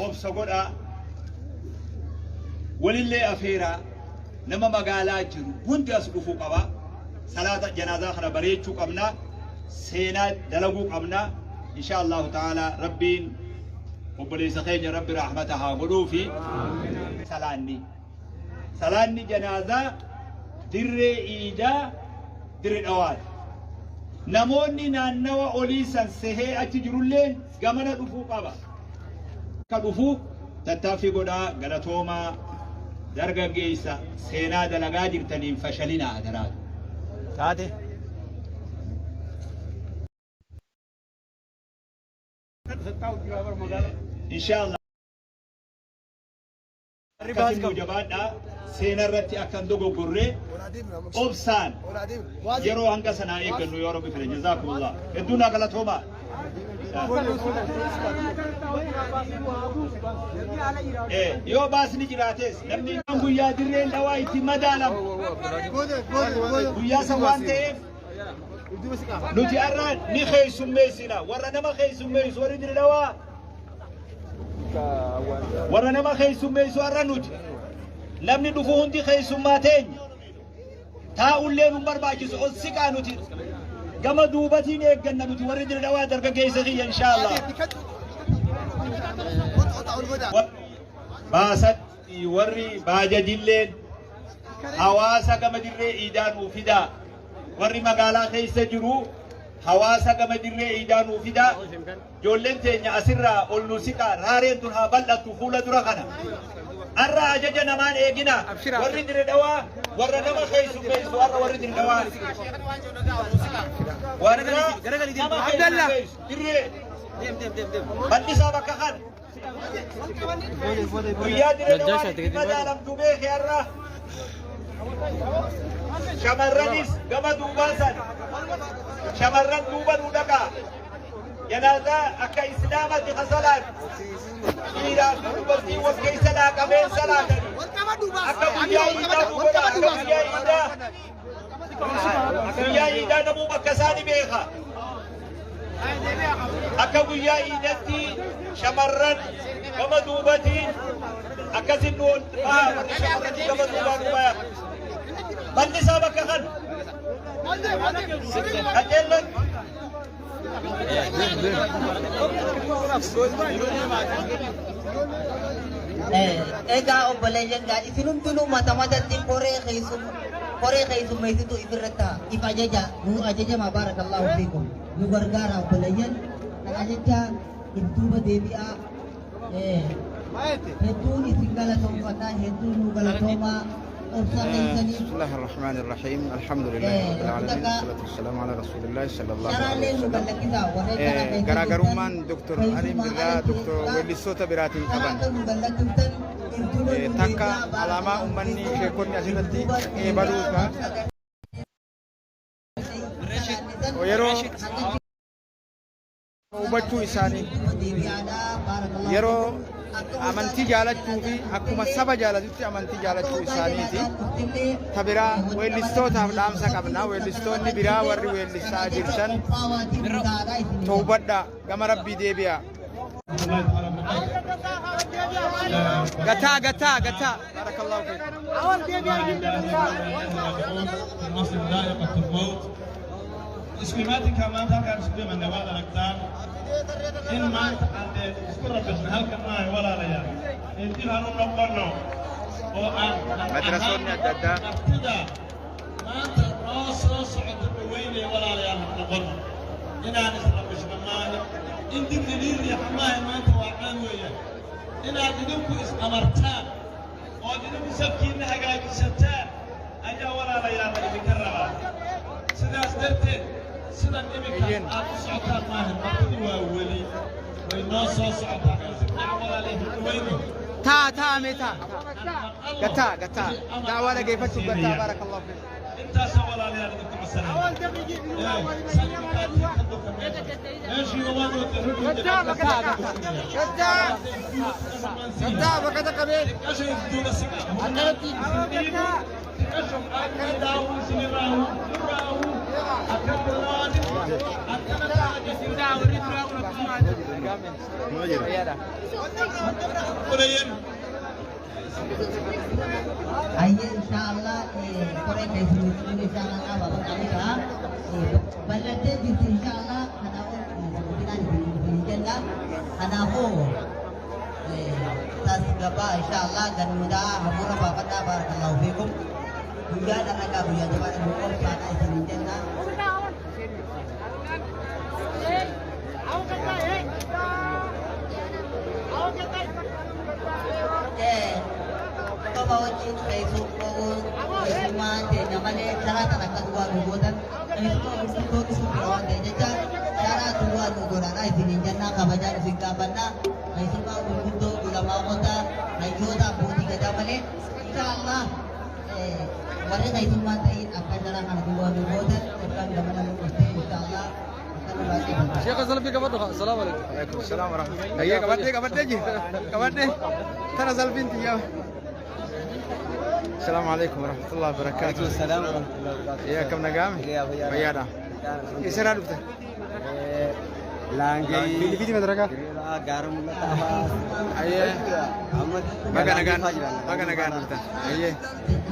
obsogoda walillee afeera nama magaalaa jiru hundi as dhufuu qaba salaata janaazaa kana bareechuu qabna seenaa dalaguu qabna insha Allah ta'ala rabbiin obboleessa keenya rabbi rahmataha godhuu fi salaanni janaazaa dirree iidaa dirree dhawaat namoonni naannawa oliisan sehee achi jirulleen gamana dhufuu qaba ka dhufuu tattaaffii godhaa galatoomaa dargaggeessa seenaa dalagaa jirtaniin fashalina adaraatu taate inshallah ribaas jabaadha seenaa irratti akkan dogoggorree obsaan yeroo hanga sanaa eeggannu yoo rabbi fedhe jazaakumullah hedduunaa galatoomaa yoo baasni jiraates namni guyyaa dirreen dhawaa itti madaalamu guyyaa san waan ta'eef nuti arra ni keessummeessina warra nama keessummeessu warri dirree dhawaa warra nama keessummeessu arra nuti namni dhufu hundi keessummaa teenya taa'ullee nu barbaachisu ol siqaa nuti gama duubatiin eegganna nuti warri dirree dhawaa dargaggeessa kiyya inshallah baasat warri baajajilleen hawaasa gama dirree iidaa nuu fidaa warri magaalaa keessa jiru hawaasa gama dirree iidaa nuu fidaa ijoolleen teenya asirraa ol nu siqaa raareen tun haa bal'attu fuula dura kana arra ajaja namaan eegina warri dirree dhawaa warra nama keessummeessu arra warri dirree dhawaa warra nama keessummeessu dirree bal'isaa bakka kana guyyaa dirree dhawaa madaalamtu beekee arra shamarranis gama duubaa san shamarran duuba nu dhaqaa janaazaa akka islaamatti hasalaan dhiiraa fi dubartii wal keessa laaqameen salaatanii akka guyyaa iidaa nu godha akka guyyaa iidaa namuu bakka isaani beeka akka guyyaa iidatti shamarran gama duubatiin akkasin nu ol baha warri shamarranii gama duubaa nu baha bal'isaa bakka kan qajeellan egaa obboleeyyan gaadhi isin hundinuu mata matatti koree keessummeessitu ifirratti if ajaja nu ajajama baarakallahu fiikum nu gargaara obboleeyyan kan ajaja ibduuba deebi'aa hedduun isin galatoomfadhaa hedduun nu galatoomaa بسم الله الرحمن الرحيم الحمد لله رب العالمين والصلاة والسلام على رسول الله صلى الله عليه وسلم غراغرومان دكتور علي برا دكتور وليسوتا براتين كمان تكا علامة أمني شكون ياسينتي بلوكا ويرو وبتشو إساني يرو amantii jaalachuu fi akkuma saba jaalatutti amantii jaalachuu isaaniiti. Ta biraa weellistootaaf dhaamsa qabna. Weellistoonni biraa warri weellisaa jirtan toobadhaa gama rabbii deebi'aa. gataa barakallahu fiik. اسميماتي كمان كان سبب من نوال الأكتار إن ما عند سكرة بس هل كمان ولا ريا إنتي هنو نقولنا أو مدرسون الدادا ابتدا ما أنت راس عند ويني ولا ريا نقولنا إن أنا سلام بس كمان إنتي كثير يا حماه ما أنت وعان ويا إن أدينكم إس أمرتان أو أدينكم سبكين حاجات ستان أجا ولا ريا نذكرها سداس درتين سدان إمكان أصعدها ماهر مكتوب وولي ويناس أصعدها أعمل عليه وينه تا ميتا قتا دعوة كيف تبقى بارك الله فيك أنت سوال على هذا دكتور السلام أول دقيقة ماشي ووالو قتا بقتا قبيل أشوف دون السكة أشوف أكل داو سنراو Ayo insyaallah kore Facebook insyaallah apa kami dah balade di insyaallah ada orang di jenda ada ho tas gaba insyaallah dan mudah hamura bapak dah barakallahu fikum juga dan agak buya coba bukom sana di jenda bawa Facebook semua dia mana cara tak kedua nubuatan itu untuk semua dia jajan cara kedua nubuatan itu ni jangan kabajan singkapana itu mau untuk ulama kota ayo tak budi kita mana insyaallah mereka itu mantai akan cara kedua nubuatan akan gambar insyaallah Syekh Zalfi kabar doa. Assalamualaikum. Waalaikumsalam warahmatullahi. Iya kabar deh ji. Kabar deh. Tara Zalfi ya. Assalamualaikum warahmatullahi wabarakatuh. Waalaikumsalam warahmatullahi wabarakatuh. Iya kam nagam? Iya Iya dah. Isra dufta. Langgi. Pilih madraka. Garam tabas. Iya. Maganagan dufta. Iya.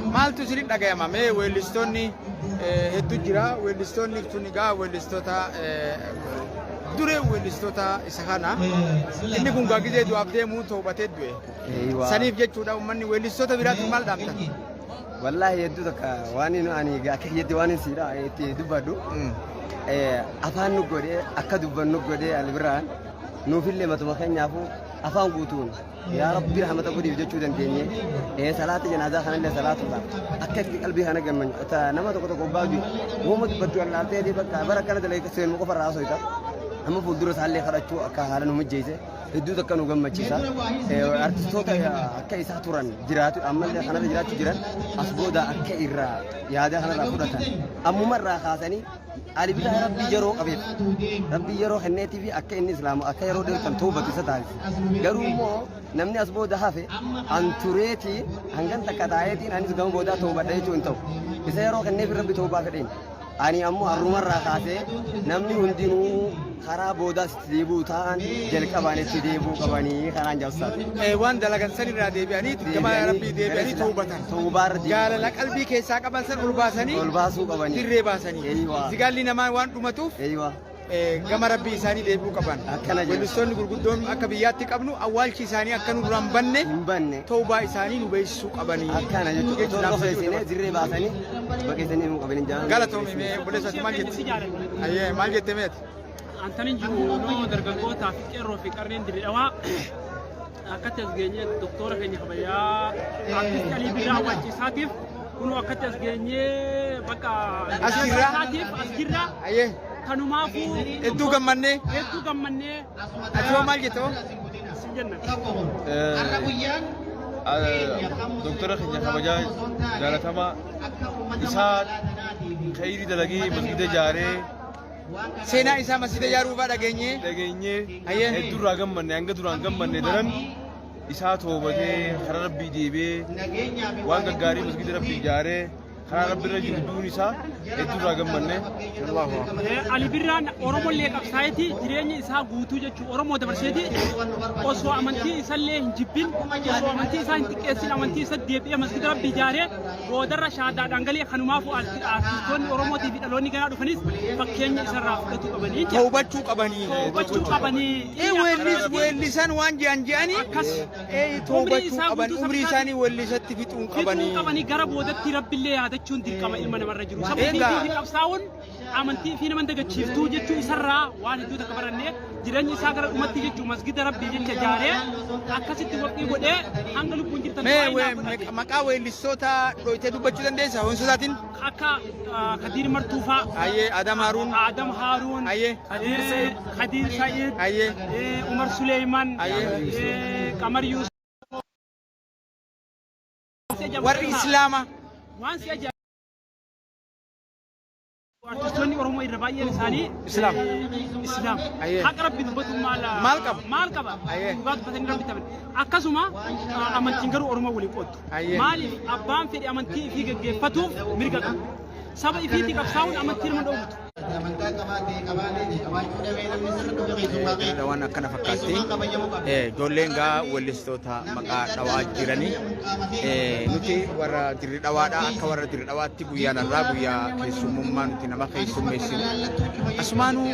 Maal tu sirik dagaya mame welistoni heddu jira welistoni tuniga welistota dure welistota isahana inni kun gagide du abde mu tawbate duwe sanif jechuudha ummanni welistota biraatu maal dhaamta wallahi heddu takka wani nu ani ga akka yeddi wani sira itti dubbadu afaan nu godhe akka dubbannu godhe albiraan nuufillee matuma keenyaafu afaan guutuun yaa rabbi rahmata godhiif jechuu dandeenye salaata janaazaa kanallee salaatudha akka itti qalbii kana gamman nama tokko tokko baadu uuma dubbaddu allaaltee bakka bara kana dalee seenu qofa irraa soita amma fuuldura isaallee kadhachuu akka haala nu mijjeese hedduu takka nu gammachiisa artistoota akka isaa turan jiraatu ammallee kanarra jiraachuu jiran as booda akka irraa yaada kanarraa fudhatan ammuma irraa kaasanii alibila rabbi yeroo qabeef rabbi yeroo kenneetii fi akka inni islaamu akka yeroo dheertan toobatu isa taasisa garuu immoo namni as booda hafe antureetiin hangan takka taa'eetiin anis gama boodaa toobadha jechuu hin ta'u isa yeroo kenneef rabbi toobaa fedheen ani ammoo harrumarraa kaasee namni hundinuu karaa boodaas itti deebi'u ta'an jalqabaan itti deebi'uu qabanii kanaan jabsaatu. Waan dalagan san irraa deebi'anii gama rabbii deebi'anii toobatan. Toobaarra jaalala qalbii keessaa qaban san ol baasanii ol baasuu qabanii dirree baasanii zigaalli namaa waan dhumatuuf gama rabbii isaanii deebi'uu qaban. Weellistoonni gurguddoon akka biyyaatti qabnu awwaalchi isaanii akka nu duraan banne toobaa isaanii nu beeksisuu qabanii. Akkana jechuudha toora feesine dirree baasanii baqeessanii nu qabanii jaalala. Galatoomii mee obboleessa maal jette? Ayyee maal jette meeti? Antanin jiru noo dargaggootaa fi qeerroo fi qarreen diriirawaa akkatti as geenye doktora keenya kabayyaa artist Alii Birraa Awwaalchisaatiif kunoo akkatti as geenye bakka as jirra kanumaafuu hedduu gammannee ajoo maal jettoo sin jenna. Doktora keenya kabajaa jaalatamaa isaa khayrii dalagii masjida ijaaree seenaa isaa masjida ijaaruu fa'aa dhageenye heddurraa gammanne hanga duraan gammanne daran isaa toobatee karaa rabbii deebee waan gaggaarii masjida rabbii ijaaree karaa rabbi irra jiru duun isaa heddurraa gammanne. Ali Birraan Oromoo illee qabsaa'eeti jireenya isaa guutuu jechuun Oromoo dabarseeti osoo amantii isallee hin jibbin osoo amantii isaa hin xiqqeessin amantii isa deebi'ee masjida rabbii ijaaree boodarra shaadaadhaan galee kanumaafuu artistoonni Oromootii fi dhaloonni garaa dhufanis fakkeenya isarraa fudhachuu qabanii. Toobachuu qabanii. Weellisan waan je'anii akkas toobachuu qaban umrii isaanii weellisatti fixuun qabanii. Gara boodatti rabbillee yaadachuun dirqama ilma namarra jiru. Sababni qabsaa'uun amantii fi nama dagachiiftuu jechuu isarraa waan hedduu takka barannee jireenya isaa gara dhumatti jechuu masgida rabbii jecha ijaaree akkasitti waqtii godhee hanga lubbuun jirtan. Maqaa weellistoota dhoyitee dubbachuu dandeessaa weellisotaatiin? Akka Kadiir Martuufaa. Adam Haaruun. Kadiir Sa'iid. Umar Suleyman. Qamar Yuusuf. Warri Islaamaa. Waan si ajaa'iba. Artistoonni Oromoo irra baay'een isaanii Islaam. Haqa rabbi dubbatu maal qaba? Dhugaa dubbatanii rabbi taphatan. Akkasuma amantiin garuu Oromoo waliin qooddu. Maaliif abbaan fedhe amantii fi gaggeeffatuuf mirga qaba. saba ifiitti qabsaa'uun amantii nama dhoowwatu. waan akkana fakkaatti ijoolleen gaa weellistoota maqaa dhawaa jiranii nuti warra dirri dhawaadha akka warra dirri dhawaatti guyyaan irraa guyyaa keessummummaa nuti nama keessummeessinu asumaanuu